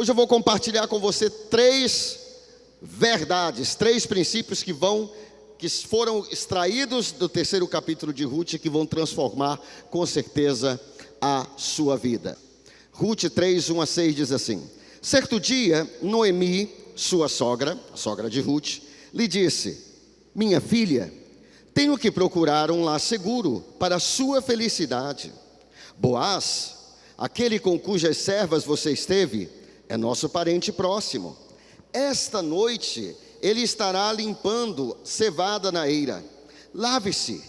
Hoje eu vou compartilhar com você 3 verdades, 3 princípios que foram extraídos do 3º capítulo de Ruth, que vão transformar com certeza a sua vida. Ruth 3, 1 a 6 diz assim: certo dia, Noemi, sua sogra, a sogra de Ruth, lhe disse: minha filha, tenho que procurar um lar seguro para a sua felicidade. Boaz, aquele com cujas servas você esteve, é nosso parente próximo. Esta noite ele estará limpando cevada na eira. Lave-se,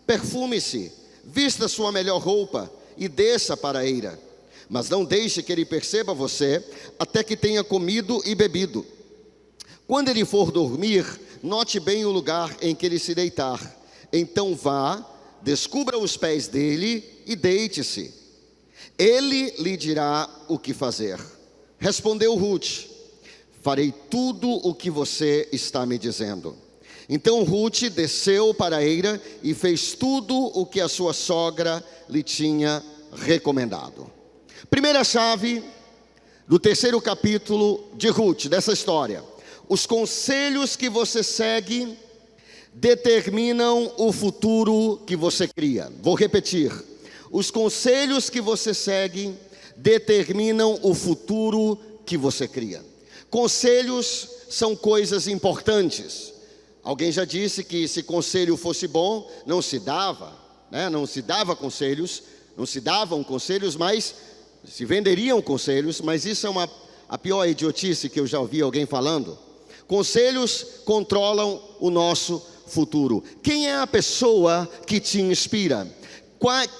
perfume-se, vista sua melhor roupa e desça para a eira. Mas não deixe que ele perceba você até que tenha comido e bebido. Quando ele for dormir, note bem o lugar em que ele se deitar. Então vá, descubra os pés dele e deite-se. Ele lhe dirá o que fazer. Respondeu Ruth: farei tudo o que você está me dizendo. Então Ruth desceu para a eira e fez tudo o que a sua sogra lhe tinha recomendado. Primeira chave do 3º capítulo de Ruth, dessa história: os conselhos que você segue determinam o futuro que você cria. Vou repetir: os conselhos que você segue determinam o futuro que você cria. Conselhos são coisas importantes. Alguém já disse que se conselho fosse bom, não se dava, não se dava conselhos, não se davam conselhos, mas se venderiam conselhos. Mas isso é a pior idiotice que eu já ouvi alguém falando. Conselhos controlam o nosso futuro. Quem é a pessoa que te inspira?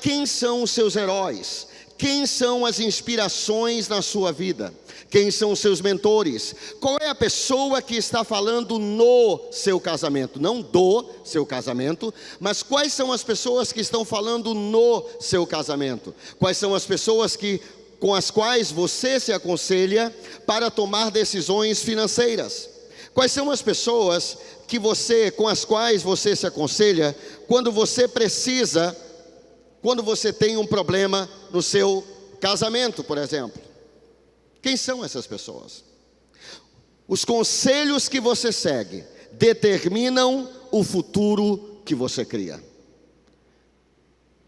Quem são os seus heróis? Quem são as inspirações na sua vida? Quem são os seus mentores? Qual é a pessoa que está falando no seu casamento? Não do seu casamento, mas quais são as pessoas que estão falando no seu casamento? Quais são as pessoas com as quais você se aconselha para tomar decisões financeiras? Quais são as pessoas com as quais você se aconselha quando você tem um problema no seu casamento, por exemplo? Quem são essas pessoas? Os conselhos que você segue determinam o futuro que você cria.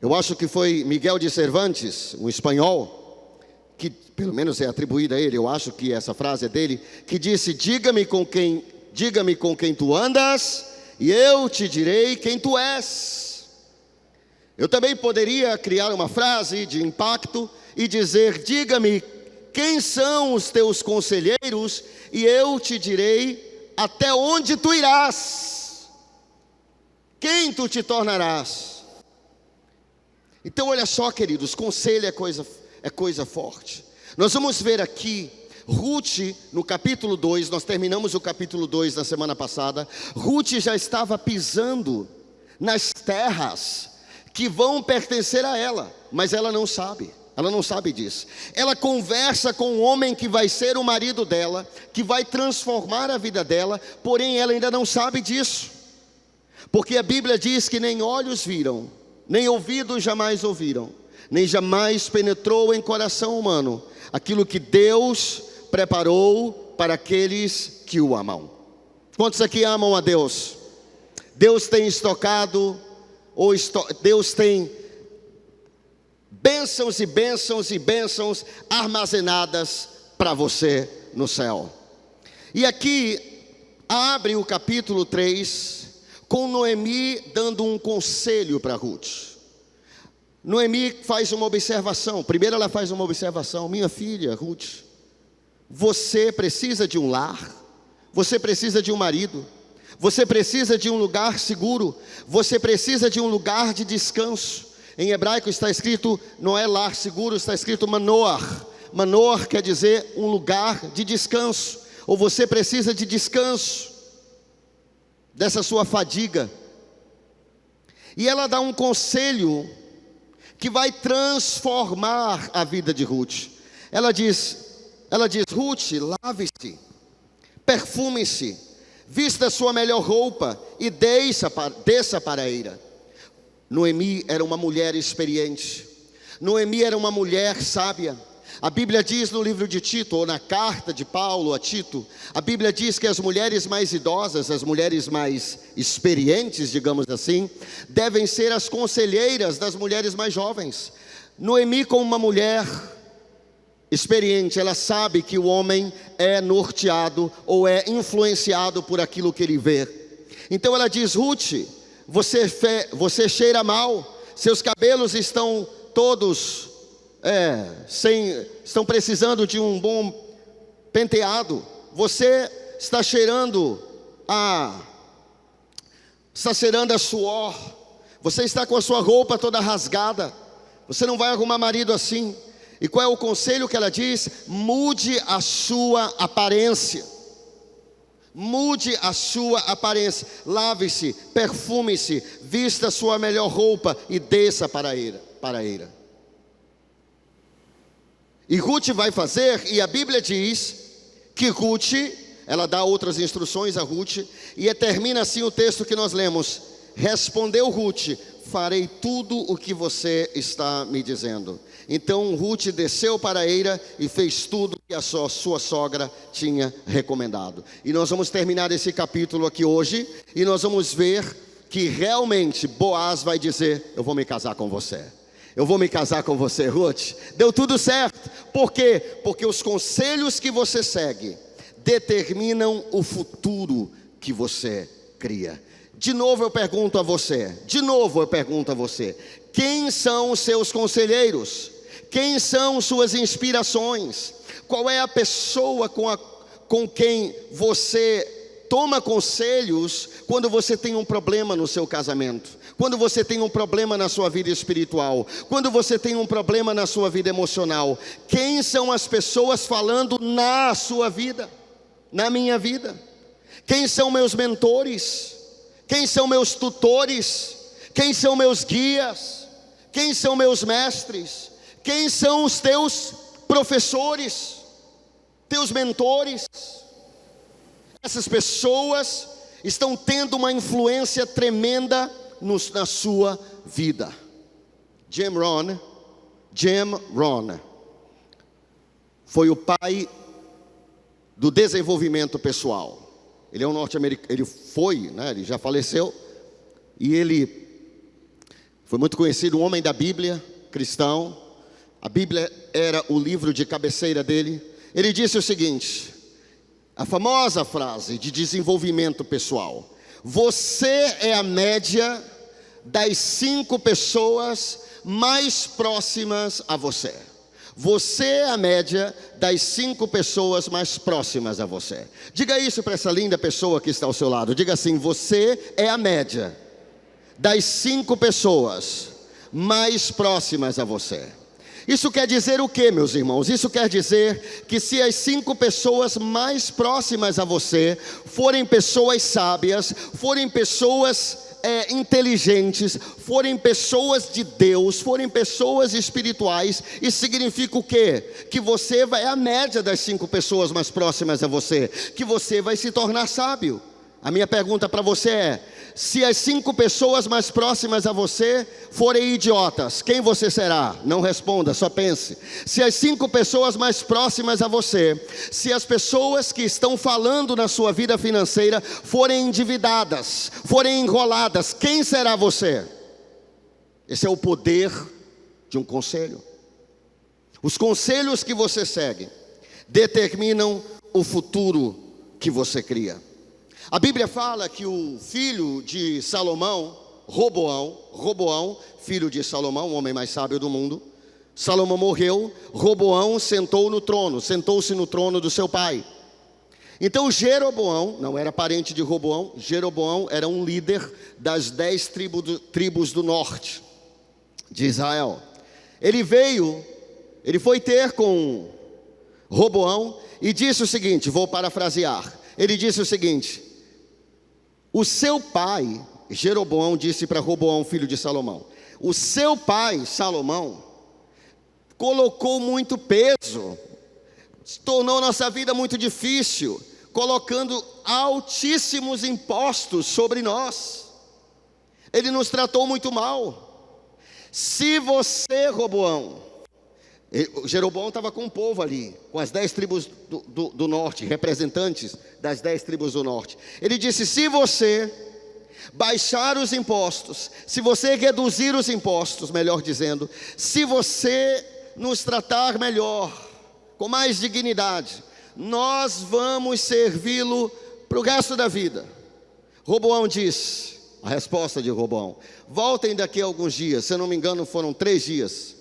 Eu acho que foi Miguel de Cervantes, um espanhol, que pelo menos é atribuída a ele, eu acho que essa frase é dele, que disse: diga-me com quem tu andas, e eu te direi quem tu és. Eu também poderia criar uma frase de impacto e dizer: diga-me quem são os teus conselheiros, e eu te direi até onde tu irás, quem tu te tornarás. Então olha só, queridos, conselho é coisa forte. Nós vamos ver aqui Ruth no capítulo 2, nós terminamos o capítulo 2 na semana passada. Ruth já estava pisando nas terras que vão pertencer a ela, mas ela não sabe disso. Ela conversa com um homem que vai ser o marido dela, que vai transformar a vida dela, porém ela ainda não sabe disso, porque a Bíblia diz que nem olhos viram, nem ouvidos jamais ouviram, nem jamais penetrou em coração humano aquilo que Deus preparou para aqueles que o amam. Quantos aqui amam a Deus? Deus tem estocado, Deus tem bênçãos e bênçãos e bênçãos armazenadas para você no céu. E aqui abre o capítulo 3 com Noemi dando um conselho para Ruth. Noemi faz uma observação. Primeiro ela faz uma observação: minha filha Ruth, você precisa de um lar, você precisa de um marido, você precisa de um lugar seguro, você precisa de um lugar de descanso. Em hebraico está escrito, não é lar seguro, está escrito manoar. Manoar quer dizer um lugar de descanso, ou você precisa de descanso dessa sua fadiga. E ela dá um conselho que vai transformar a vida de Ruth. Ela diz: Ruth, lave-se, perfume-se, vista a sua melhor roupa e desça para a eira. Noemi era uma mulher experiente. Noemi era uma mulher sábia. A Bíblia diz no livro de Tito, ou na carta de Paulo a Tito, a Bíblia diz que as mulheres mais idosas, as mulheres mais experientes, digamos assim, devem ser as conselheiras das mulheres mais jovens. Noemi, como uma mulher experiente, ela sabe que o homem é norteado ou é influenciado por aquilo que ele vê. Então ela diz: Ruth, você cheira mal, seus cabelos estão todos estão precisando de um bom penteado, você está cheirando a suor, você está com a sua roupa toda rasgada, você não vai arrumar marido assim. E qual é o conselho que ela diz? Mude a sua aparência. Mude a sua aparência. Lave-se, perfume-se, vista a sua melhor roupa e desça para a eira. E Ruth vai fazer, e a Bíblia diz que Ruth, ela dá outras instruções a Ruth, e termina assim o texto que nós lemos: respondeu Ruth: farei tudo o que você está me dizendo. Então Ruth desceu para a eira e fez tudo que a sua sogra tinha recomendado. E nós vamos terminar esse capítulo aqui hoje, e nós vamos ver que realmente Boaz vai dizer: eu vou me casar com você. Eu vou me casar com você, Ruth. Deu tudo certo. Por quê? Porque os conselhos que você segue determinam o futuro que você cria. De novo eu pergunto a você, quem são os seus conselheiros? Quem são suas inspirações? Qual é a pessoa com quem você toma conselhos quando você tem um problema no seu casamento? Quando você tem um problema na sua vida espiritual? Quando você tem um problema na sua vida emocional? Quem são as pessoas falando na sua vida? Na minha vida? Quem são meus mentores? Quem são meus tutores? Quem são meus guias? Quem são meus mestres? Quem são os teus professores? Teus mentores? Essas pessoas estão tendo uma influência tremenda na sua vida. Jim Rohn foi o pai do desenvolvimento pessoal. Ele é um norte-americano, ele já faleceu, e ele foi muito conhecido, um homem da Bíblia, cristão. A Bíblia era o livro de cabeceira dele. Ele disse o seguinte, a famosa frase de desenvolvimento pessoal: você é a média das 5 pessoas mais próximas a você. Você é a média das 5 pessoas mais próximas a você. Diga isso para essa linda pessoa que está ao seu lado. Diga assim: você é a média das 5 pessoas mais próximas a você. Isso quer dizer o que, meus irmãos? Isso quer dizer que se as 5 pessoas mais próximas a você forem pessoas sábias, forem pessoas inteligentes, forem pessoas de Deus, forem pessoas espirituais, isso significa o quê? Que você é a média das 5 pessoas mais próximas a você, que você vai se tornar sábio. A minha pergunta para você é: se as 5 pessoas mais próximas a você forem idiotas, quem você será? Não responda, só pense. Se as 5 pessoas mais próximas a você, se as pessoas que estão falando na sua vida financeira forem endividadas, forem enroladas, quem será você? Esse é o poder de um conselho. Os conselhos que você segue determinam o futuro que você cria. A Bíblia fala que o filho de Salomão, Roboão, filho de Salomão, o homem mais sábio do mundo, Salomão morreu, Roboão sentou-se no trono do seu pai. Então Jeroboão, não era parente de Roboão, Jeroboão era um líder das 10 tribos do norte de Israel. Ele foi ter com Roboão e disse o seguinte, vou parafrasear, ele disse o seguinte: o seu pai, Jeroboão, disse para Roboão, filho de Salomão, o seu pai, Salomão, colocou muito peso, tornou nossa vida muito difícil, colocando altíssimos impostos sobre nós. Ele nos tratou muito mal. Se você, Roboão, Jeroboão estava com o povo ali, com as 10 tribos do norte, representantes das 10 tribos do norte. Ele disse: se você baixar os impostos, se você reduzir os impostos, melhor dizendo, se você nos tratar melhor, com mais dignidade, nós vamos servi-lo para o resto da vida. Roboão disse, a resposta de Roboão: voltem daqui a alguns dias. Se eu não me engano, foram 3 dias.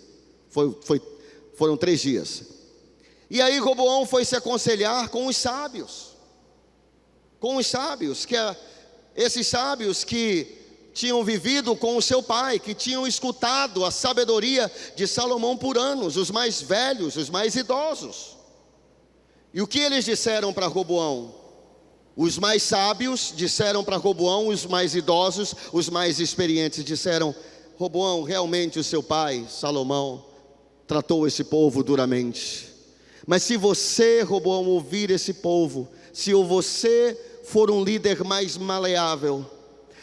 Foram 3 dias. E aí Roboão foi se aconselhar com os sábios. Esses sábios que tinham vivido com o seu pai, que tinham escutado a sabedoria de Salomão por anos, os mais velhos, os mais idosos. E o que eles disseram para Roboão? Os mais sábios disseram para Roboão, os mais idosos, os mais experientes disseram: Roboão, realmente o seu pai, Salomão, tratou esse povo duramente. Mas se você, Roboão, ouvir esse povo, se você for um líder mais maleável,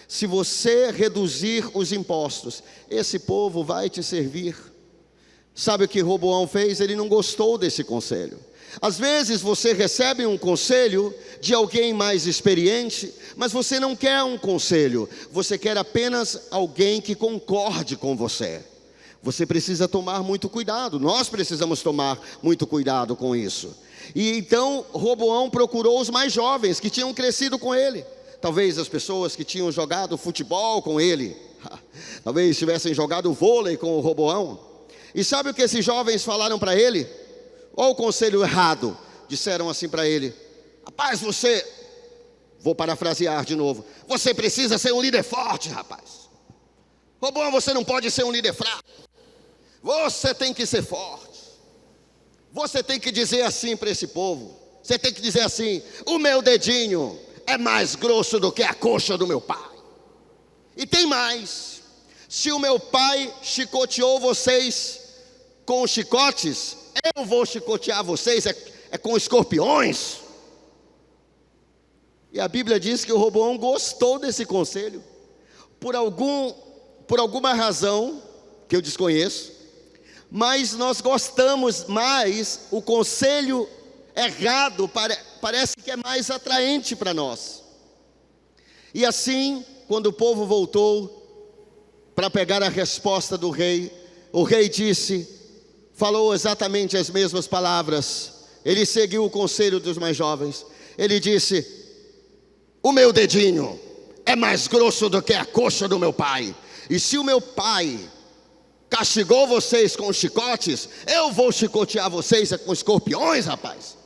se você reduzir os impostos, esse povo vai te servir. Sabe o que Roboão fez? Ele não gostou desse conselho. Às vezes você recebe um conselho de alguém mais experiente, mas você não quer um conselho, você quer apenas alguém que concorde com você. Você precisa tomar muito cuidado, nós precisamos tomar muito cuidado com isso. E então Roboão procurou os mais jovens que tinham crescido com ele. Talvez as pessoas que tinham jogado futebol com ele, talvez tivessem jogado vôlei com o Roboão. E sabe o que esses jovens falaram para ele? Ou o conselho errado, disseram assim para ele: rapaz, vou parafrasear de novo, você precisa ser um líder forte, rapaz. Roboão, você não pode ser um líder fraco, você tem que ser forte. Você tem que dizer assim para esse povo, você tem que dizer assim: o meu dedinho é mais grosso do que a coxa do meu pai. E tem mais, se o meu pai chicoteou vocês com chicotes, eu vou chicotear vocês com escorpiões. E a Bíblia diz que o Roboão gostou desse conselho. Por alguma razão que eu desconheço, mas nós gostamos mais, o conselho errado parece que é mais atraente para nós. E assim, quando o povo voltou para pegar a resposta do rei, o rei falou exatamente as mesmas palavras. Ele seguiu o conselho dos mais jovens. Ele disse: o meu dedinho é mais grosso do que a coxa do meu pai. E se o meu pai castigou vocês com chicotes, eu vou chicotear vocês com escorpiões, rapaz.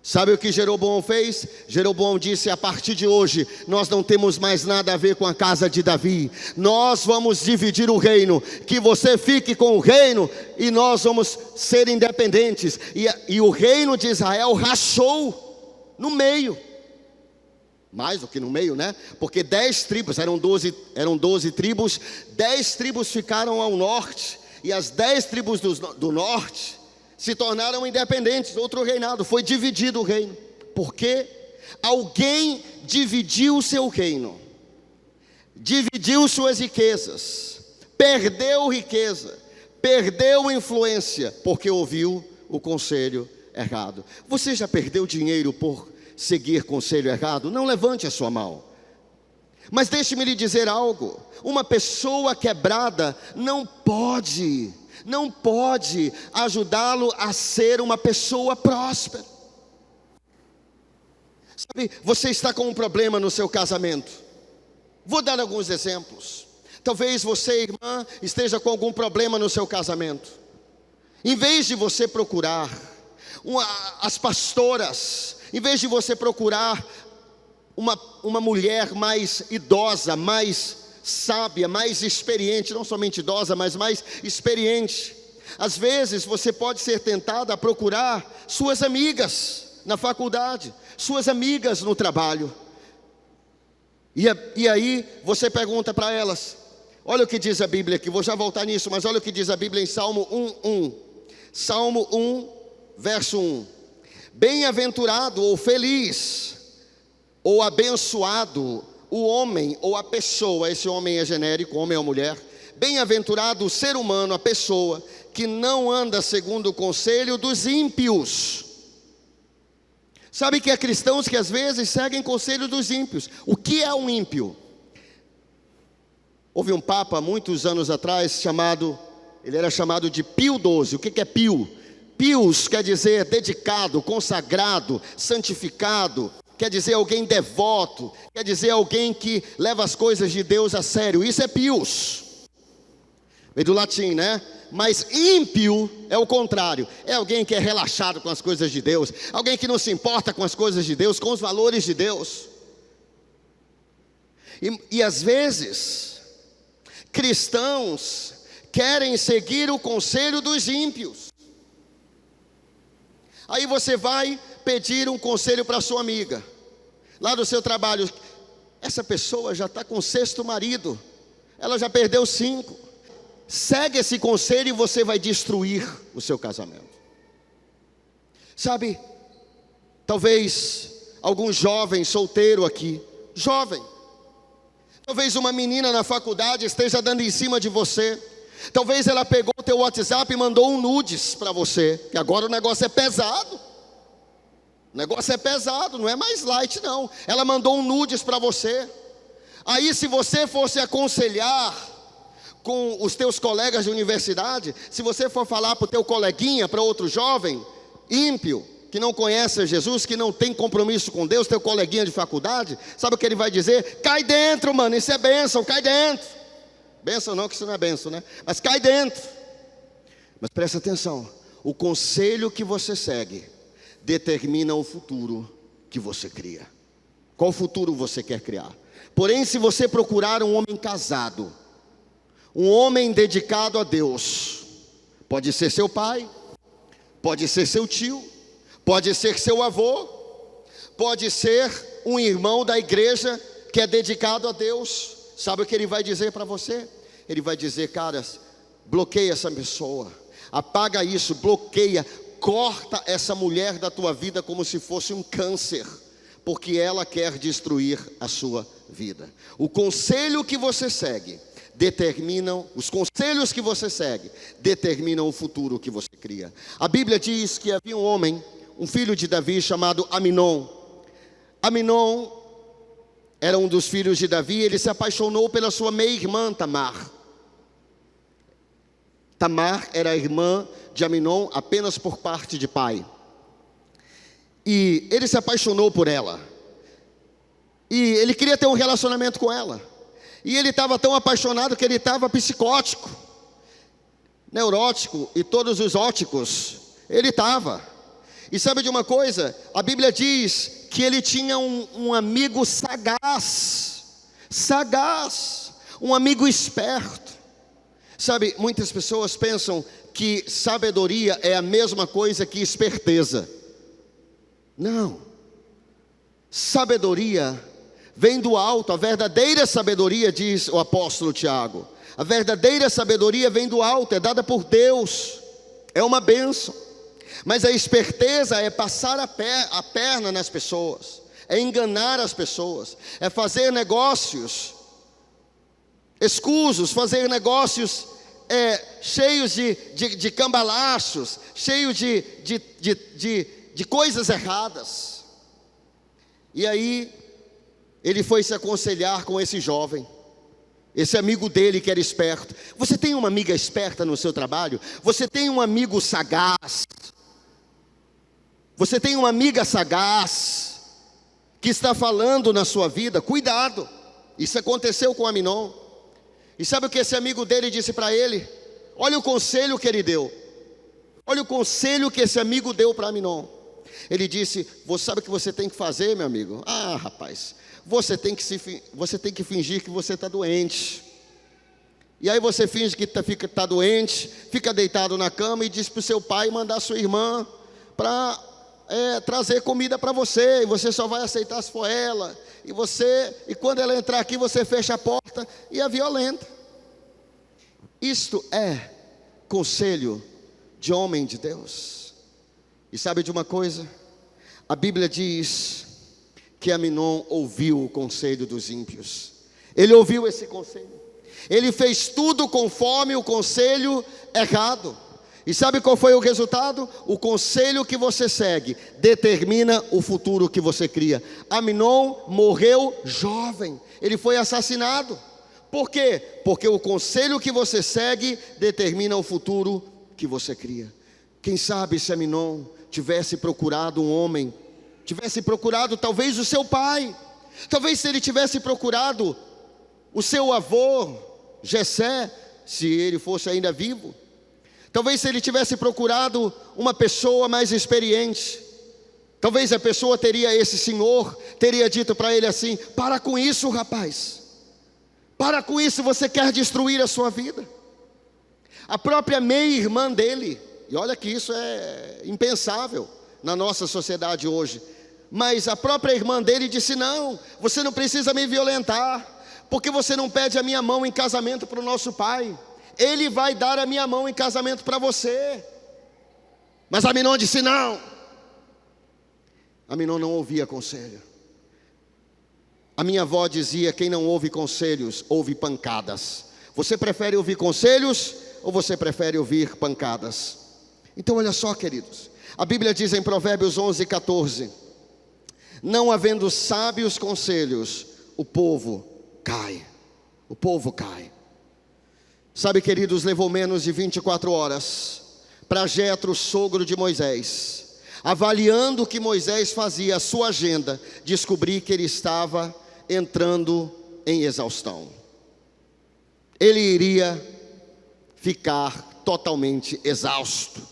Sabe o que Jeroboão fez? Jeroboão disse: a partir de hoje nós não temos mais nada a ver com a casa de Davi. Nós vamos dividir o reino, que você fique com o reino e nós vamos ser independentes. E o reino de Israel rachou no meio. Mais do que no meio, né? Porque 10 tribos, eram 12 tribos, 10 tribos ficaram ao norte, e as 10 tribos do norte se tornaram independentes, outro reinado, foi dividido o reino. Porque alguém dividiu o seu reino, dividiu suas riquezas, perdeu riqueza, perdeu influência, porque ouviu o conselho errado. Você já perdeu dinheiro por seguir conselho errado? Não levante a sua mão. Mas deixe-me lhe dizer algo: uma pessoa quebrada não pode ajudá-lo a ser uma pessoa próspera. Sabe, você está com um problema no seu casamento. Vou dar alguns exemplos. Talvez você, irmã, esteja com algum problema no seu casamento. Em vez de você procurar as pastoras, em vez de você procurar uma mulher mais idosa, mais sábia, mais experiente, não somente idosa, mas mais experiente, às vezes você pode ser tentada a procurar suas amigas na faculdade, suas amigas no trabalho. E aí você pergunta para elas, olha o que diz a Bíblia aqui, vou já voltar nisso, mas olha o que diz a Bíblia em Salmo 1:1. Salmo 1, verso 1. Bem-aventurado ou feliz ou abençoado o homem ou a pessoa, esse homem é genérico, homem ou mulher. Bem-aventurado o ser humano, a pessoa, que não anda segundo o conselho dos ímpios. Sabe que há cristãos que às vezes seguem conselho dos ímpios. O que é um ímpio? Houve um papa muitos anos atrás ele era chamado de Pio XII. O que é Pio? Pius quer dizer dedicado, consagrado, santificado. Quer dizer alguém devoto. Quer dizer alguém que leva as coisas de Deus a sério. Isso é Pius. Veio do latim, né? Mas ímpio é o contrário. É alguém que é relaxado com as coisas de Deus. Alguém que não se importa com as coisas de Deus, com os valores de Deus. E às vezes, cristãos querem seguir o conselho dos ímpios. Aí você vai pedir um conselho para sua amiga, lá do seu trabalho. Essa pessoa já está com o 6º marido, ela já perdeu 5. Segue esse conselho e você vai destruir o seu casamento. Sabe, talvez algum jovem solteiro aqui, jovem, talvez uma menina na faculdade esteja dando em cima de você. Talvez ela pegou o teu WhatsApp e mandou um nudes para você, que agora o negócio é pesado. O negócio é pesado, não é mais light não. Ela mandou um nudes para você. Aí se você fosse aconselhar com os teus colegas de universidade, se você for falar para o teu coleguinha, para outro jovem, ímpio, que não conhece Jesus, que não tem compromisso com Deus, teu coleguinha de faculdade, sabe o que ele vai dizer? Cai dentro, mano, isso é bênção, cai dentro. Bênção não, que isso não é bênção, né? Mas cai dentro. Mas presta atenção, o conselho que você segue determina o futuro que você cria. Qual futuro você quer criar? Porém, se você procurar um homem casado, um homem dedicado a Deus, pode ser seu pai, pode ser seu tio, pode ser seu avô, pode ser um irmão da igreja que é dedicado a Deus. Sabe o que ele vai dizer para você? Ele vai dizer, cara, bloqueia essa pessoa, apaga isso, bloqueia, corta essa mulher da tua vida como se fosse um câncer, porque ela quer destruir a sua vida. O conselho que você segue os conselhos que você segue determinam o futuro que você cria. A Bíblia diz que havia um homem, um filho de Davi chamado Aminon. Aminon era um dos filhos de Davi. Ele se apaixonou pela sua meia-irmã Tamar. Tamar era a irmã de Aminon apenas por parte de pai. E ele se apaixonou por ela. E ele queria ter um relacionamento com ela. E ele estava tão apaixonado que ele estava psicótico, neurótico e todos os óticos. Ele estava. E sabe de uma coisa? A Bíblia diz que ele tinha um amigo sagaz, um amigo esperto. Sabe, muitas pessoas pensam que sabedoria é a mesma coisa que esperteza. Não. Sabedoria vem do alto. A verdadeira sabedoria, diz o apóstolo Tiago, a verdadeira sabedoria vem do alto, é dada por Deus, é uma bênção. Mas a esperteza é passar a perna nas pessoas, é enganar as pessoas, é fazer negócios escusos, fazer negócios cheios de cambalachos, cheios de coisas erradas. E aí ele foi se aconselhar com esse jovem, esse amigo dele que era esperto. Você tem uma amiga esperta no seu trabalho? Você tem um amigo sagaz? Você tem uma amiga sagaz que está falando na sua vida? Cuidado, isso aconteceu com Aminon. E sabe o que esse amigo dele disse para ele? Olha o conselho que ele deu. Olha o conselho que esse amigo deu para Aminon. Ele disse, você sabe o que você tem que fazer, meu amigo? Ah, rapaz, você tem que fingir que você está doente. E aí você finge que está doente, fica deitado na cama e diz para o seu pai mandar sua irmã para trazer comida para você. E você só vai aceitar se for ela. E quando ela entrar aqui, você fecha a porta e a violenta. Isto é conselho de homem de Deus. E sabe de uma coisa? A Bíblia diz que Aminon ouviu o conselho dos ímpios. Ele ouviu esse conselho. Ele fez tudo conforme o conselho errado. E sabe qual foi o resultado? O conselho que você segue determina o futuro que você cria. Aminon morreu jovem, ele foi assassinado. Por quê? Porque o conselho que você segue determina o futuro que você cria. Quem sabe se Aminon tivesse procurado um homem, tivesse procurado talvez o seu pai, talvez se ele tivesse procurado o seu avô Jessé, se ele fosse ainda vivo, talvez se ele tivesse procurado uma pessoa mais experiente, talvez a pessoa teria, esse senhor teria dito para ele assim: para com isso, rapaz, para com isso, você quer destruir a sua vida. A própria meia-irmã dele, e olha que isso é impensável na nossa sociedade hoje, mas a própria irmã dele disse: não, você não precisa me violentar, porque você não pede a minha mão em casamento para o nosso pai. Ele vai dar a minha mão em casamento para você. Mas Aminon disse não. Aminon não ouvia conselho. A minha avó dizia: quem não ouve conselhos, ouve pancadas. Você prefere ouvir conselhos ou você prefere ouvir pancadas? Então olha só, queridos, a Bíblia diz em Provérbios 11:14: não havendo sábios conselhos, o povo cai. O povo cai. Sabe, queridos, levou menos de 24 horas para Jetro, sogro de Moisés, avaliando o que Moisés fazia, a sua agenda, descobrir que ele estava entrando em exaustão. Ele iria ficar totalmente exausto.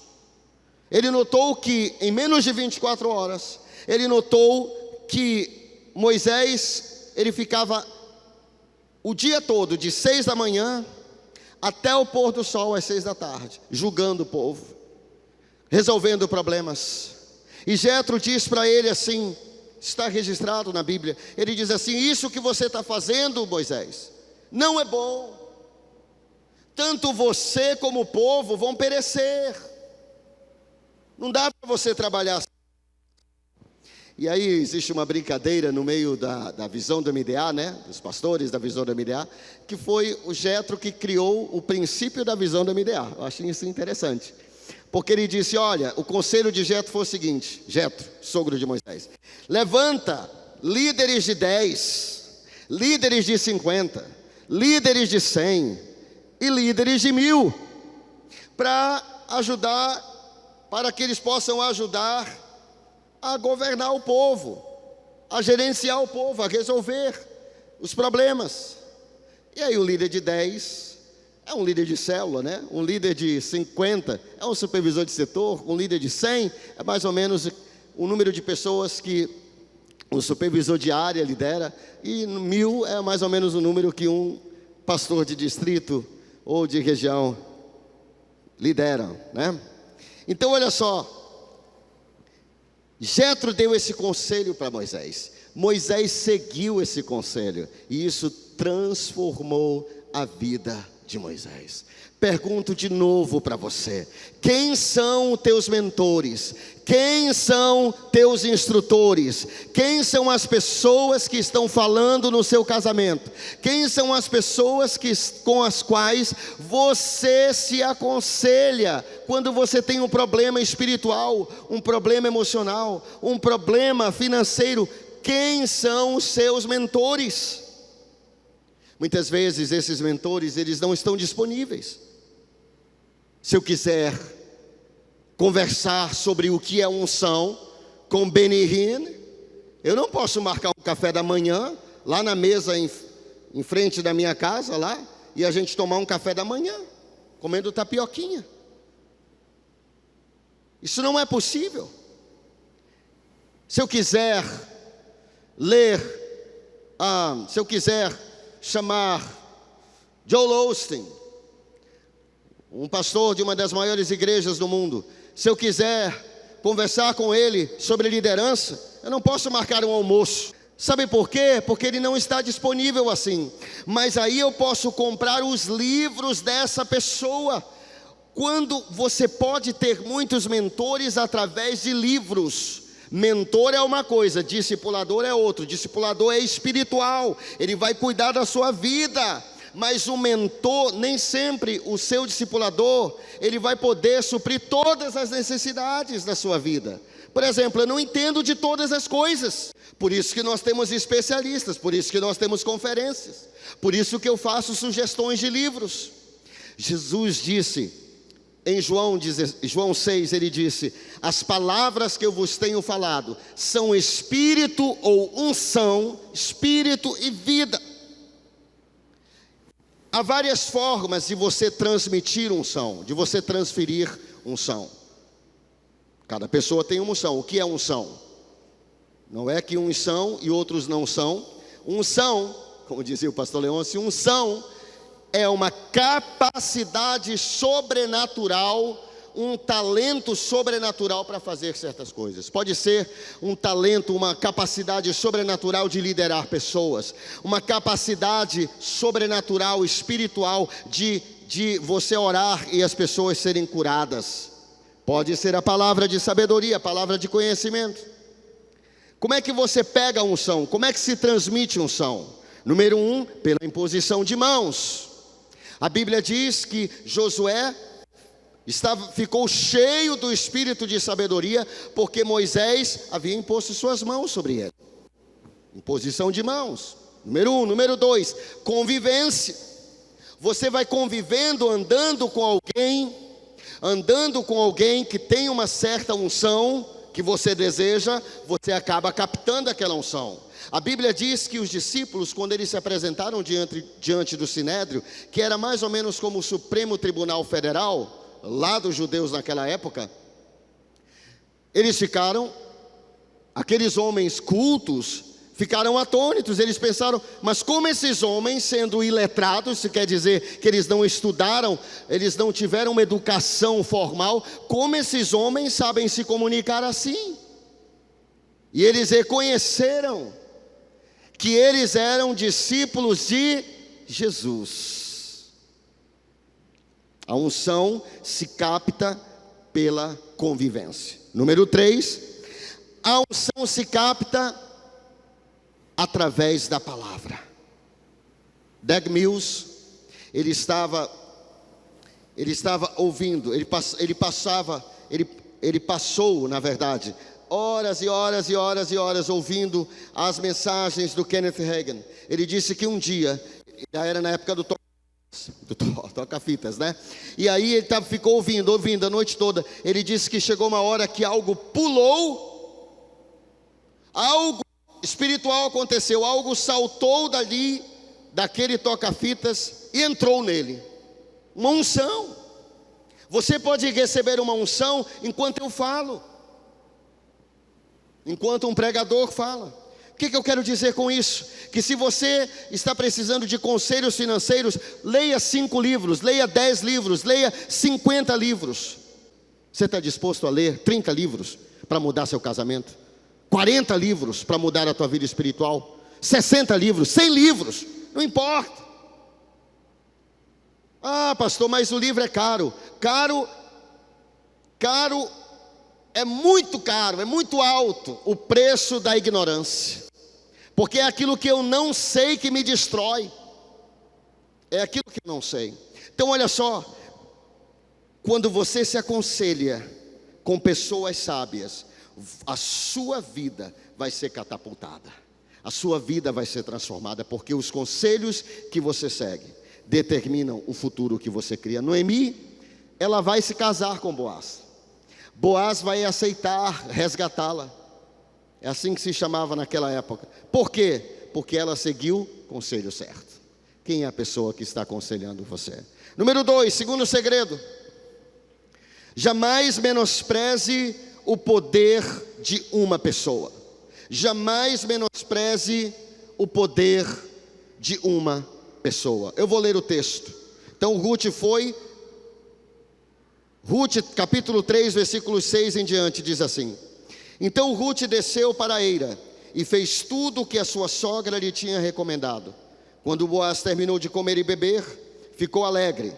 Ele notou que em menos de 24 horas, ele notou que Moisés, ele ficava o dia todo, de 6 da manhã até o pôr do sol às 6 da tarde, julgando o povo, resolvendo problemas. E Jetro diz para ele assim, está registrado na Bíblia, ele diz assim: isso que você está fazendo, Moisés, não é bom. Tanto você como o povo vão perecer. Não dá para você trabalhar assim. E aí existe uma brincadeira no meio da visão do MDA, né? Dos pastores da visão do MDA, que foi o Jetro que criou o princípio da visão do MDA. Eu achei isso interessante. Porque ele disse: olha, o conselho de Jetro foi o seguinte, Jetro, sogro de Moisés: levanta líderes de 10, líderes de 50, líderes de 100 e líderes de 1000, para ajudar, para que eles possam ajudar a governar o povo, a gerenciar o povo, a resolver os problemas. E aí o líder de 10 é um líder de célula, né? Um líder de 50 é um supervisor de setor, um líder de 100 é mais ou menos o número de pessoas que um supervisor de área lidera, e 1000 é mais ou menos o número que um pastor de distrito ou de região lidera, né? Então olha só, Jetro deu esse conselho para Moisés. Moisés seguiu esse conselho e isso transformou a vida de Moisés. Pergunto de novo para você: quem são teus mentores? Quem são teus instrutores? Quem são as pessoas que estão falando no seu casamento? Quem são as pessoas com as quais você se aconselha quando você tem um problema espiritual, um problema emocional, um problema financeiro? Quem são os seus mentores? Muitas vezes esses mentores, eles não estão disponíveis. Se eu quiser conversar sobre o que é unção com Benny Hinn, eu não posso marcar um café da manhã lá na mesa em frente da minha casa lá, e a gente tomar um café da manhã comendo tapioquinha. Isso não é possível. Se eu quiser ler, se eu quiser chamar Joel Osteen, um pastor de uma das maiores igrejas do mundo, se eu quiser conversar com ele sobre liderança, eu não posso marcar um almoço. Sabe por quê? Porque ele não está disponível assim. Mas aí eu posso comprar os livros dessa pessoa. Quando você pode ter muitos mentores através de livros. Mentor é uma coisa, discipulador é outro. Discipulador é espiritual, ele vai cuidar da sua vida. Mas o mentor, nem sempre o seu discipulador, ele vai poder suprir todas as necessidades da sua vida. Por exemplo, eu não entendo de todas as coisas, por isso que nós temos especialistas, por isso que nós temos conferências, por isso que eu faço sugestões de livros. Jesus disse, em João 6, ele disse: as palavras que eu vos tenho falado são espírito ou unção, espírito e vida. Há várias formas de você transmitir unção, de você transferir unção. Cada pessoa tem uma unção. O que é unção? Não é que uns são e outros não são. Unção, como dizia o pastor Leôncio, unção é uma capacidade sobrenatural, um talento sobrenatural para fazer certas coisas. Pode ser um talento, uma capacidade sobrenatural de liderar pessoas, uma capacidade sobrenatural, espiritual de você orar e as pessoas serem curadas. Pode ser a palavra de sabedoria, a palavra de conhecimento. Como é que você pega a unção? Como é que se transmite unção? Número 1, pela imposição de mãos. A Bíblia diz que Josué ficou cheio do espírito de sabedoria, porque Moisés havia imposto suas mãos sobre ele. Imposição de mãos. Número 1. Número 2, convivência. Você vai convivendo, andando com alguém que tem uma certa unção que você deseja, você acaba captando aquela unção. A Bíblia diz que os discípulos, quando eles se apresentaram diante do Sinédrio, que era mais ou menos como o Supremo Tribunal Federal, lá dos judeus naquela época, aqueles homens cultos, ficaram atônitos. Eles pensaram, mas como esses homens, sendo iletrados, isso quer dizer que eles não estudaram, eles não tiveram uma educação formal, como esses homens sabem se comunicar assim? E eles reconheceram que eles eram discípulos de Jesus. A unção se capta pela convivência. Número 3, a unção se capta através da palavra. Dag Mills, ele estava ouvindo, ele passou, na verdade, horas e horas e horas e horas ouvindo as mensagens do Kenneth Hagin. Ele disse que um dia, já era na época do toca-fitas, né? E aí ele ficou ouvindo a noite toda. Ele disse que chegou uma hora que algo pulou, algo espiritual aconteceu, algo saltou daquele toca-fitas e entrou nele. Uma unção. Você pode receber uma unção enquanto eu falo, enquanto um pregador fala. O que eu quero dizer com isso? Que se você está precisando de conselhos financeiros, leia 5 livros, leia 10 livros, leia 50 livros. Você está disposto a ler 30 livros para mudar seu casamento? 40 livros para mudar a tua vida espiritual? 60 livros, 100 livros, não importa. Ah, pastor, mas o livro é caro. Caro é muito caro, é muito alto o preço da ignorância. Porque é aquilo que eu não sei que me destrói. É aquilo que eu não sei. Então olha só, quando você se aconselha com pessoas sábias, a sua vida vai ser catapultada. A sua vida vai ser transformada, porque os conselhos que você segue determinam o futuro que você cria. Noemi, ela vai se casar com Boaz. Boaz vai aceitar resgatá-la. É assim que se chamava naquela época. Por quê? Porque ela seguiu o conselho certo. Quem é a pessoa que está aconselhando você? Número 2, segundo segredo: jamais menospreze o poder de uma pessoa. Jamais menospreze o poder de uma pessoa. Eu vou ler o texto. Então Ruth capítulo 3, versículos 6 em diante, diz assim: então Ruth desceu para a eira e fez tudo o que a sua sogra lhe tinha recomendado. Quando Boaz terminou de comer e beber, ficou alegre.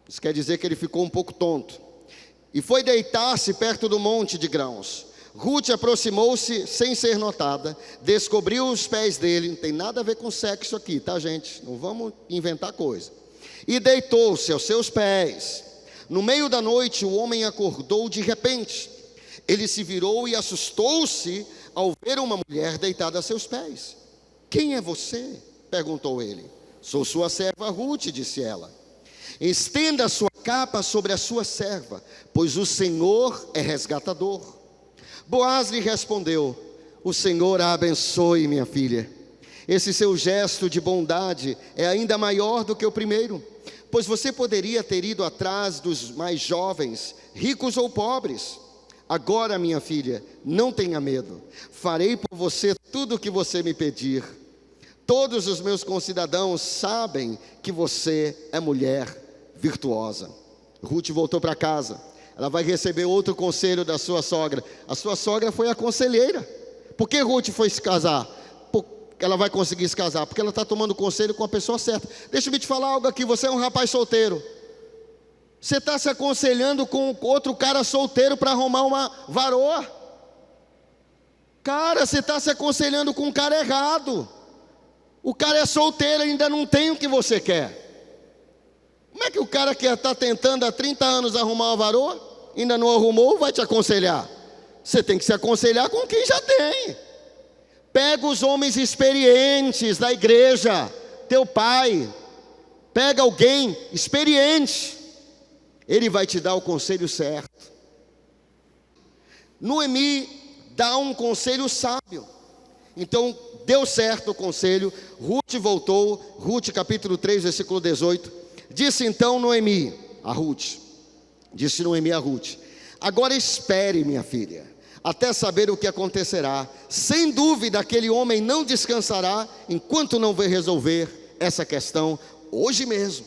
Isso quer dizer que ele ficou um pouco tonto. E foi deitar-se perto do monte de grãos. Ruth aproximou-se sem ser notada, descobriu os pés dele, não tem nada a ver com sexo aqui, tá, gente? Não vamos inventar coisa. E deitou-se aos seus pés. No meio da noite, o homem acordou de repente. Ele se virou e assustou-se ao ver uma mulher deitada a seus pés. Quem é você? Perguntou ele. Sou sua serva Ruth, disse ela. Estenda a sua capa sobre a sua serva, pois o Senhor é resgatador. Boaz lhe respondeu: o Senhor a abençoe, minha filha. Esse seu gesto de bondade é ainda maior do que o primeiro, pois você poderia ter ido atrás dos mais jovens, ricos ou pobres. Agora, minha filha, não tenha medo. Farei por você tudo o que você me pedir. Todos os meus concidadãos sabem que você é mulher virtuosa. Ruth voltou para casa. Ela vai receber outro conselho da sua sogra. A sua sogra foi a conselheira. Por que Ruth foi se casar? Ela vai conseguir se casar porque ela está tomando conselho com a pessoa certa. Deixa eu te falar algo aqui. Você é um rapaz solteiro. Você está se aconselhando com outro cara solteiro para arrumar uma varoa. Cara, você está se aconselhando com um cara errado. O cara é solteiro, ainda não tem o que você quer. Como é que o cara que está tentando há 30 anos arrumar uma varoa, ainda não arrumou, vai te aconselhar? Você tem que se aconselhar com quem já tem. Pega os homens experientes da igreja, teu pai. Pega alguém experiente. Ele vai te dar o conselho certo. Noemi dá um conselho sábio. Então, deu certo o conselho. Ruth voltou. Ruth capítulo 3, versículo 18. Disse então Noemi a Ruth. Disse Noemi a Ruth: agora espere, minha filha, até saber o que acontecerá. Sem dúvida aquele homem não descansará enquanto não resolver essa questão hoje mesmo.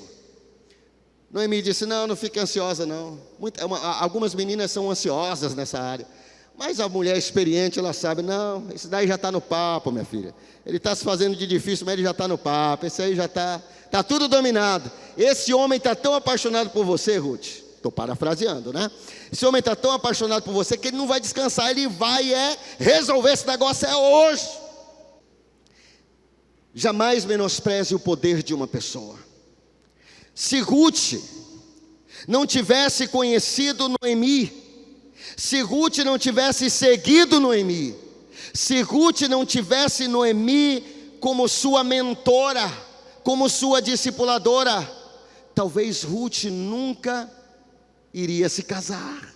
Noemi disse: não fique ansiosa não. Algumas meninas são ansiosas nessa área, mas a mulher experiente, ela sabe: não, esse daí já está no papo, minha filha. Ele está se fazendo de difícil, mas ele já está no papo. Esse aí já está tudo dominado. Esse homem está tão apaixonado por você, Ruth. Estou parafraseando, né? Esse homem está tão apaixonado por você que ele não vai descansar. Ele vai resolver esse negócio hoje. Jamais menospreze o poder de uma pessoa. Se Ruth não tivesse conhecido Noemi, se Ruth não tivesse seguido Noemi, se Ruth não tivesse Noemi como sua mentora, como sua discipuladora, talvez Ruth nunca iria se casar,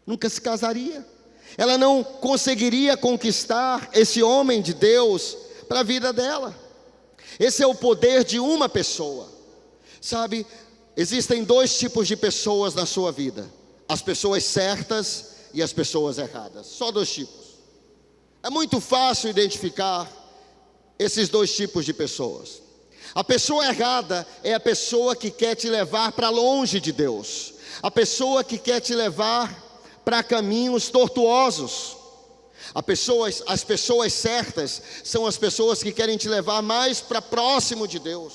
nunca se casaria. Ela não conseguiria conquistar esse homem de Deus para a vida dela. Esse é o poder de uma pessoa. Sabe, existem dois tipos de pessoas na sua vida: as pessoas certas e as pessoas erradas. Só dois tipos. É muito fácil identificar esses dois tipos de pessoas. A pessoa errada é a pessoa que quer te levar para longe de Deus. A pessoa que quer te levar para caminhos tortuosos. As pessoas certas são as pessoas que querem te levar mais para próximo de Deus,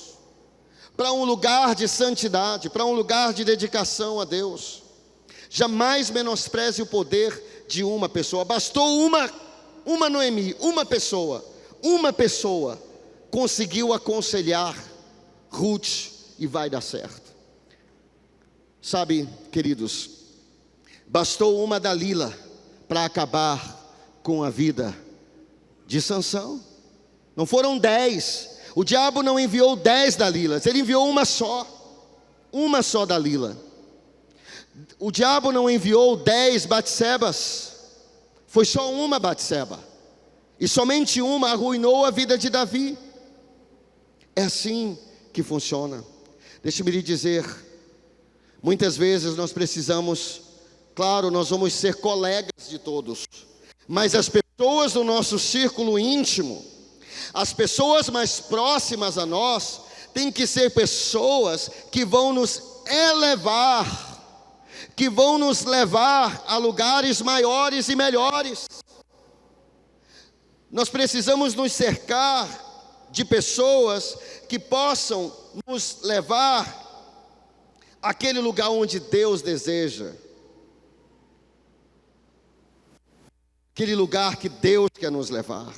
para um lugar de santidade, para um lugar de dedicação a Deus. Jamais menospreze o poder de uma pessoa. Bastou uma Noemi, uma pessoa conseguiu aconselhar Ruth e vai dar certo. Sabe, queridos, bastou uma Dalila para acabar com a vida de Sansão. Não foram 10. O diabo não enviou 10 Dalilas, ele enviou uma só Dalila. O diabo não enviou 10 Batsebas, foi só uma Batseba. E somente uma arruinou a vida de Davi. É assim que funciona. Deixe-me lhe dizer, muitas vezes nós precisamos, claro, nós vamos ser colegas de todos, mas as pessoas do nosso círculo íntimo, as pessoas mais próximas a nós, têm que ser pessoas que vão nos elevar, que vão nos levar a lugares maiores e melhores. Nós precisamos nos cercar de pessoas que possam nos levar àquele lugar onde Deus deseja. aquele lugar que Deus quer nos levar.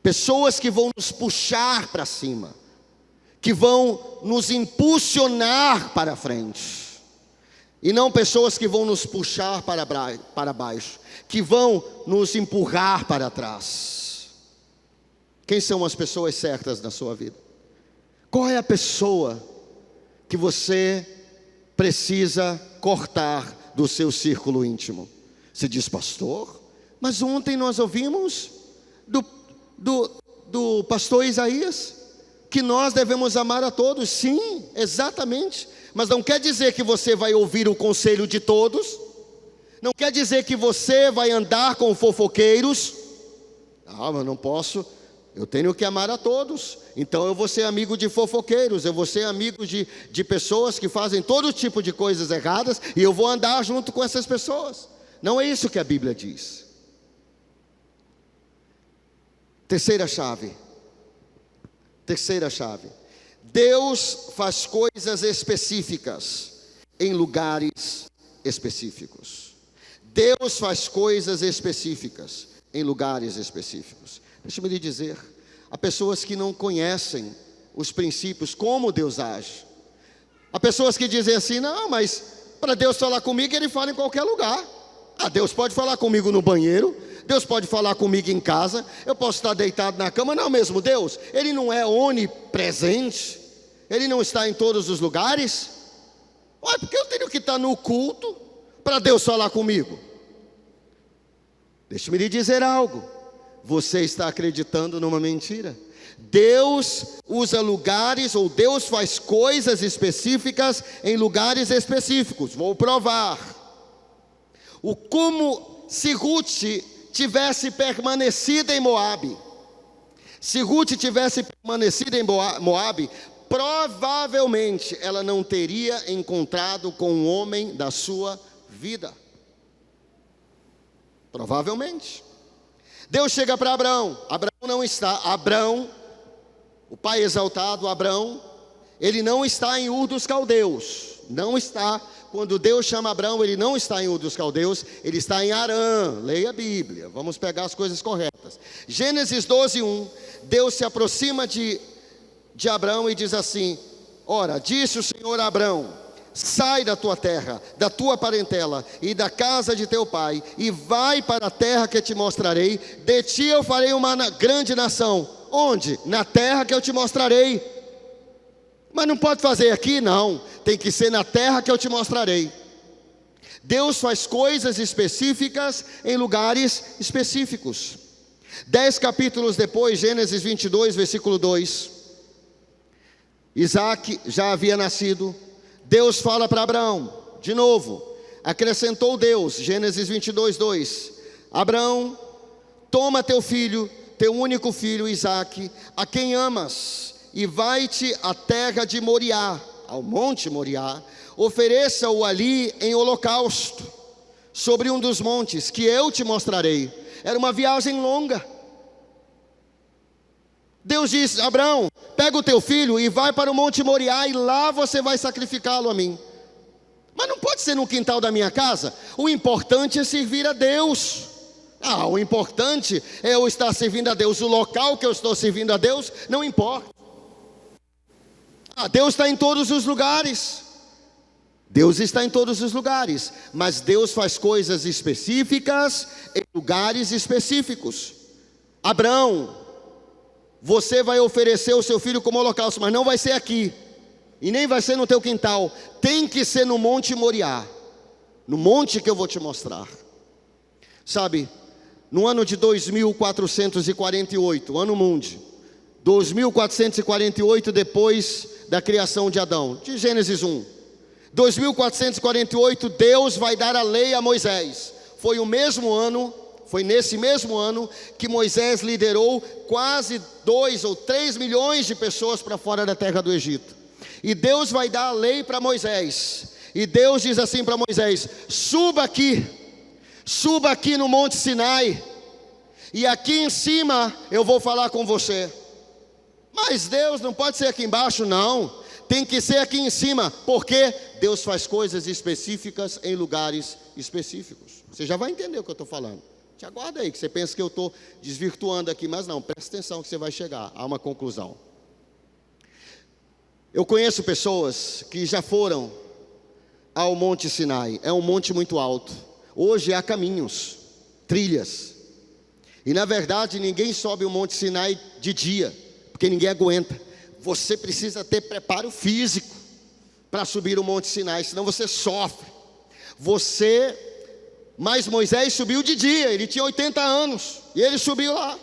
Pessoas que vão nos puxar para cima, que vão nos impulsionar para frente. E não pessoas que vão nos puxar para baixo, que vão nos empurrar para trás. Quem são as pessoas certas na sua vida? Qual é a pessoa que você precisa cortar do seu círculo íntimo? Você diz, pastor, mas ontem nós ouvimos do pastor Isaías que nós devemos amar a todos. Sim, exatamente. Mas não quer dizer que você vai ouvir o conselho de todos. Não quer dizer que você vai andar com fofoqueiros. Ah, mas não posso. Eu tenho que amar a todos. Então eu vou ser amigo de fofoqueiros. Eu vou ser amigo de pessoas que fazem todo tipo de coisas erradas. E eu vou andar junto com essas pessoas. Não é isso que a Bíblia diz. Terceira chave. Deus faz coisas específicas em lugares específicos. Deus faz coisas específicas em lugares específicos. Deixa-me lhe dizer, há pessoas que não conhecem os princípios, como Deus age. Há pessoas que dizem assim, não, mas para Deus falar comigo, Ele fala em qualquer lugar. Deus pode falar comigo no banheiro, Deus pode falar comigo em casa, eu posso estar deitado na cama. Não, mesmo Deus, Ele não é onipresente, Ele não está em todos os lugares. Olha, porque eu tenho que estar no culto para Deus falar comigo? Deixa-me lhe dizer algo, você está acreditando numa mentira. Deus usa lugares, ou Deus faz coisas específicas em lugares específicos. Vou provar. Como se Ruth tivesse permanecido em Moabe. Se Ruth tivesse permanecido em Moabe, provavelmente ela não teria encontrado com um homem da sua vida. Provavelmente. Deus chega para Abrão. Abrão não está. Abrão, o pai exaltado, Abrão, ele não está em Ur dos Caldeus. Não está. Quando Deus chama Abrão, ele não está em Ur dos Caldeus, ele está em Harã. Leia a Bíblia, vamos pegar as coisas corretas. Gênesis 12:1, Deus se aproxima de Abrão e diz assim: ora, disse o Senhor a Abrão, sai da tua terra, da tua parentela e da casa de teu pai, e vai para a terra que te mostrarei. De ti eu farei uma grande nação. Onde? Na terra que eu te mostrarei. Mas não pode fazer aqui? Não, tem que ser na terra que eu te mostrarei. Deus faz coisas específicas em lugares específicos. 10 capítulos depois, Gênesis 22, versículo 2, Isaac já havia nascido. Deus fala para Abraão, de novo, acrescentou Deus, Gênesis 22, 2, Abraão, toma teu filho, teu único filho Isaac, a quem amas, e vai-te à terra de Moriá, ao monte Moriá, ofereça-o ali em holocausto, sobre um dos montes, que eu te mostrarei. Era uma viagem longa. Deus disse, Abraão, pega o teu filho e vai para o monte Moriá, e lá você vai sacrificá-lo a mim. Mas não pode ser no quintal da minha casa. O importante é servir a Deus. O importante é eu estar servindo a Deus. O local que eu estou servindo a Deus não importa. Deus está em todos os lugares. Deus está em todos os lugares, mas Deus faz coisas específicas em lugares específicos. Abraão, você vai oferecer o seu filho como holocausto, mas não vai ser aqui, e nem vai ser no teu quintal. Tem que ser no monte Moriá, no monte que eu vou te mostrar. Sabe, no ano de 2448, ano mundi, 2448 depois da criação de Adão, de Gênesis 1, 2448, Deus vai dar a lei a Moisés. Foi nesse mesmo ano que Moisés liderou quase 2 ou 3 milhões de pessoas para fora da terra do Egito. E Deus vai dar a lei para Moisés. E Deus diz assim para Moisés: suba aqui no monte Sinai, e aqui em cima eu vou falar com você. Mas Deus, não pode ser aqui embaixo? Não, tem que ser aqui em cima, porque Deus faz coisas específicas em lugares específicos. Você já vai entender o que eu estou falando. Te aguarda aí, que você pensa que eu estou desvirtuando aqui, mas não, presta atenção que você vai chegar a uma conclusão. Eu conheço pessoas que já foram ao Monte Sinai. É um monte muito alto. Hoje há caminhos, trilhas. E na verdade ninguém sobe o Monte Sinai de dia, porque ninguém aguenta. Você precisa ter preparo físico para subir o Monte Sinai, senão você sofre. Mas Moisés subiu de dia, ele tinha 80 anos, e ele subiu lá.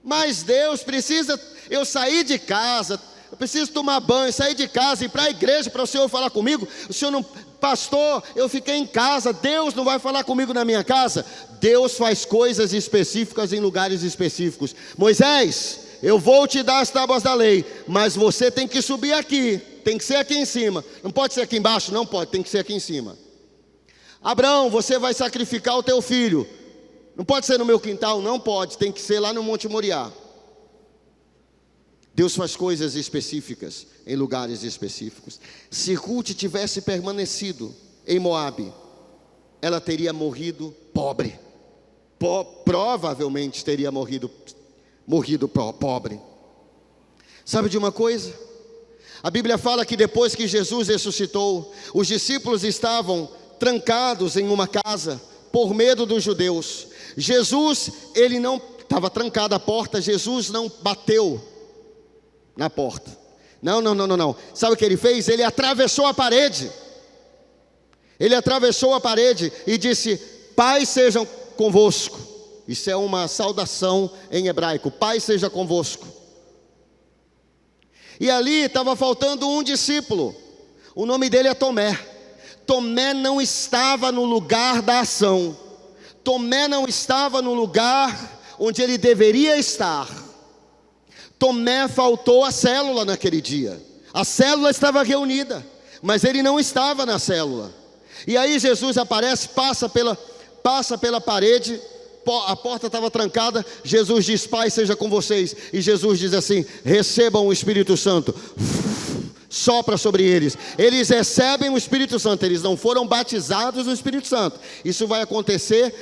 Mas Deus precisa, eu sair de casa, eu preciso tomar banho, sair de casa, ir para a igreja para o Senhor falar comigo. O Senhor não, pastor, eu fiquei em casa, Deus não vai falar comigo na minha casa. Deus faz coisas específicas em lugares específicos. Moisés, eu vou te dar as tábuas da lei, mas você tem que subir aqui, tem que ser aqui em cima. Não pode ser aqui embaixo, não pode, tem que ser aqui em cima. Abraão, você vai sacrificar o teu filho. Não pode ser no meu quintal, não pode, tem que ser lá no Monte Moriá. Deus faz coisas específicas em lugares específicos. Se Ruth tivesse permanecido em Moabe, ela teria morrido pobre. Provavelmente teria morrido pobre. Sabe de uma coisa? A Bíblia fala que depois que Jesus ressuscitou, os discípulos estavam trancados em uma casa por medo dos judeus. Jesus, ele não estava trancada a porta, Jesus não bateu na porta. Não. Sabe o que ele fez? Ele atravessou a parede. Ele atravessou a parede e disse: paz sejam convosco. Isso é uma saudação em hebraico. Paz seja convosco. E ali estava faltando um discípulo. O nome dele é Tomé. Tomé não estava no lugar da ação. Tomé não estava no lugar onde ele deveria estar. Tomé faltou a célula naquele dia. A célula estava reunida, mas ele não estava na célula. E aí Jesus aparece, passa pela parede, a porta estava trancada. Jesus diz: paz seja com vocês. E Jesus diz assim: recebam o Espírito Santo. Sopra sobre eles. Eles recebem o Espírito Santo. Eles não foram batizados no Espírito Santo. Isso vai acontecer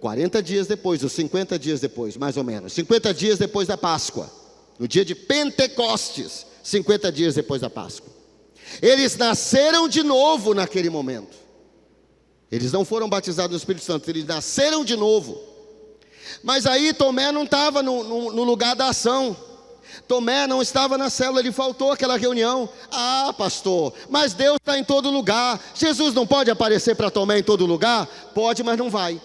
40 dias depois, ou 50 dias depois, mais ou menos. 50 dias depois da Páscoa. No dia de Pentecostes, 50 dias depois da Páscoa. Eles nasceram de novo naquele momento. Eles não foram batizados no Espírito Santo, eles nasceram de novo. Mas aí Tomé não estava no lugar da ação. Tomé não estava na célula, ele faltou aquela reunião. Ah, pastor, mas Deus está em todo lugar. Jesus não pode aparecer para Tomé em todo lugar? Pode, mas não vai.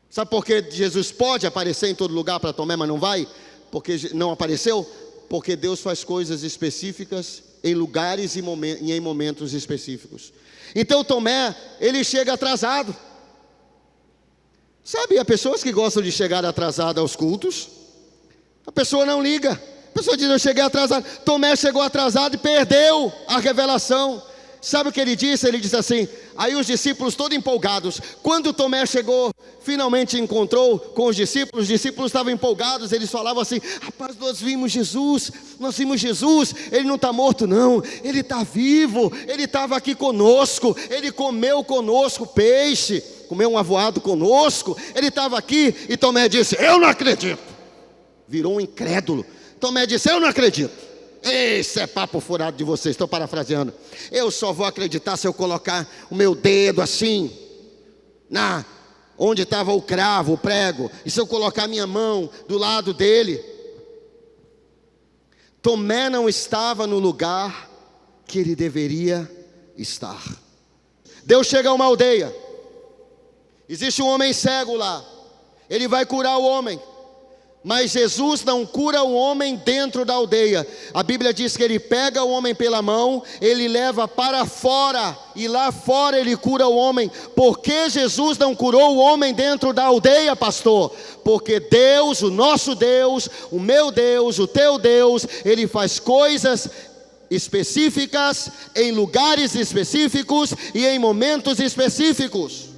Sabe por que Jesus pode aparecer em todo lugar para Tomé, mas não vai? Porque não apareceu? Porque Deus faz coisas específicas em lugares e em momentos específicos. Então Tomé, ele chega atrasado. Sabe, há pessoas que gostam de chegar atrasado aos cultos. A pessoa não liga. A pessoa diz: eu cheguei atrasado. Tomé chegou atrasado e perdeu a revelação. Sabe o que ele disse? Ele disse assim, aí os discípulos todos empolgados. Quando Tomé chegou, finalmente encontrou com os discípulos estavam empolgados. Eles falavam assim: rapaz, nós vimos Jesus, ele não está morto não, ele está vivo, ele estava aqui conosco, ele comeu conosco peixe, comeu um avoado conosco, ele estava aqui. E Tomé disse: eu não acredito. Virou um incrédulo. Tomé disse: eu não acredito. Esse é papo furado de vocês, estou parafraseando. Eu só vou acreditar se eu colocar o meu dedo assim, onde estava o cravo, o prego, e se eu colocar minha mão do lado dele. Tomé não estava no lugar que ele deveria estar. Deus chega a uma aldeia, existe um homem cego lá, ele vai curar o homem. Mas Jesus não cura o homem dentro da aldeia. A Bíblia diz que ele pega o homem pela mão, ele leva para fora, e lá fora ele cura o homem. Por que Jesus não curou o homem dentro da aldeia, pastor? Porque Deus, o nosso Deus, o meu Deus, o teu Deus, ele faz coisas específicas, em lugares específicos e em momentos específicos.